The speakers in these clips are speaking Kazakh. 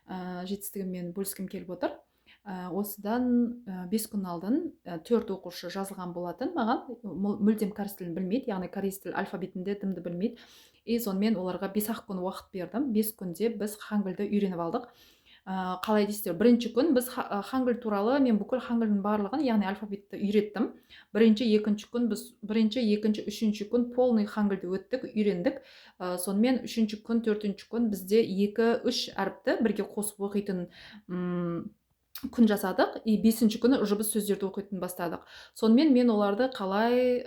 жетістігіммен бөліскім келіп отыр. Осыдан 5 күн алдын 4 оқушы жазылған болатын маған, мүлдем кәріс тілін білмейді, яғни корей тіл алфавитінде дымды білмейді. И сонымен оларға 5-ақ күн уақыт бердім. 5 күнде біз хангыльді үйреніп алдық. Қалай дейсіздер, бірінші күн біз хангыль туралы мен бүкіл хангыльдің барлығын, яғни алфавитті үйреттім. Бірінші, екінші, үшінші күн полный хангыльді өттік, үйрендік. Сонымен үшінші күн, төртінші күн бізде 2-3 әріпті бірге қосып оқитын күн жасадық. И 5-ші күні уже біз сөздерді оқитын бастадық. Сонымен мен оларды қалай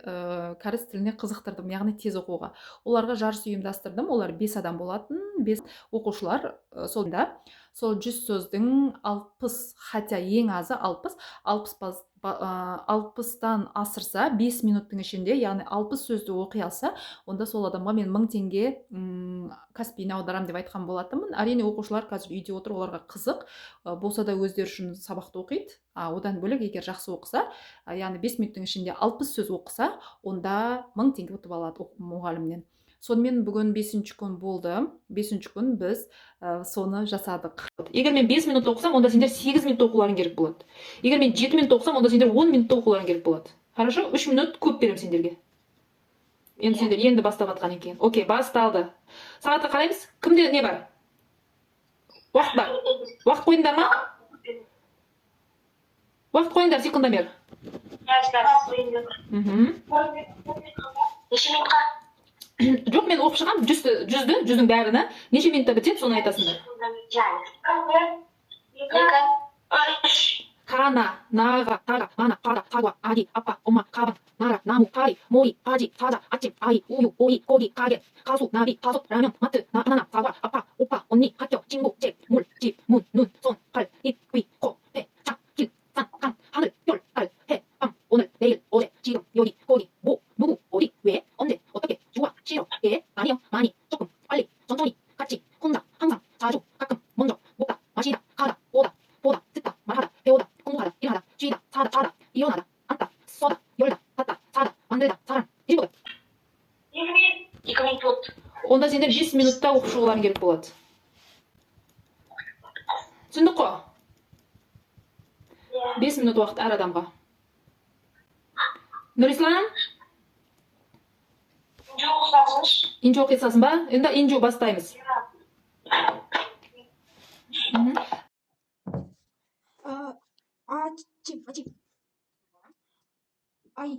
кәріс тіліне қызықтырдым, яғни тез оқуға. Оларға жарыс ұйымдастырдым. Олар 5 адам болатын, 5 оқушылар. Сол 100 сөздің 60, хотя ең азы 60-тан асырса 5 минуттың ішінде, яғни 60 сөзді оқи алса, онда сол адамға мен 1000 теңге каспийіне аударам деп айтқан болатынмын. Әрине оқушылар қазір үйде отыр, оларға қызық болса да өздері үшін сабақты оқиды. Одан бөлек егер жақсы оқыса, яғни 5 минуттың ішінде 60 сөз оқыса, онда 1000 теңге ұтып алады мұғалімнен. Сонымен бүгін 5-ші күн болды. 5-ші күн біз соны жасадық. Егер мен 5 минут оқысам, онда сендер 8 минут оқуларың керек болады. Егер мен 7 минут оқысам, онда сендер 10 минут оқуларың керек болады. Хорошо? 3 минут көп берем сендерге. Енді сендер енді бастап атқан екен. Окей, басталды. Сағатқа қараймыз. Кімде не бар? Уақыт бар. Уақыт қойыңдар ма? Уақыт қойыңдар, секундомер. Неше минутқа? Жоқ, мен оқып шығам, жүздің бәріні. Неше минутта бітеді, соны айтасыңдар. Қана, наға, тара, мана, қара, қагуа, ади, апа, ома, қабын, нара, наму, қари, мори, паджи, таза, ачим, аи, ую, ои, коги, каге, қасу, наби, қасут, рамен, маты, нана, қагуа, апа, опа, онни, хатё, чингу, чек, мул, жи, мун, нун, сон, қал, ит, үй, ко, пе, ча, кил, сан, қан, 하늘, 별, 달, 해, 밤, 오늘, 내일, 어제, 지금, 여기, 거기, 뭐, 누구, 어디, 왜, 언제, 어떻게, 좋아, 싫어, 예, 아니요, 많이, 조금, 빨리, 천천히, 같이, 혼자, 항상, 자주, 가끔, 먼저, 먹다, 마시다, 가다, 오다, 보다, 듣다, 말하다, 배우다, 공부하다, 일하다, 쉬다, 사다, 자다, 일어나다, 앉다, 써다, 열다, 닫다, 사다, 만들다, 사람, 뒤집어다. 2 минут. Онда сендер 5 минутта оқып шығуларың керек болады. Түсіндік қой? 5 минут уақыт әр адамға. Нұрислам? Инжу оқи салсын ба? Енді инжу бастаймыз. Ачим. Ай.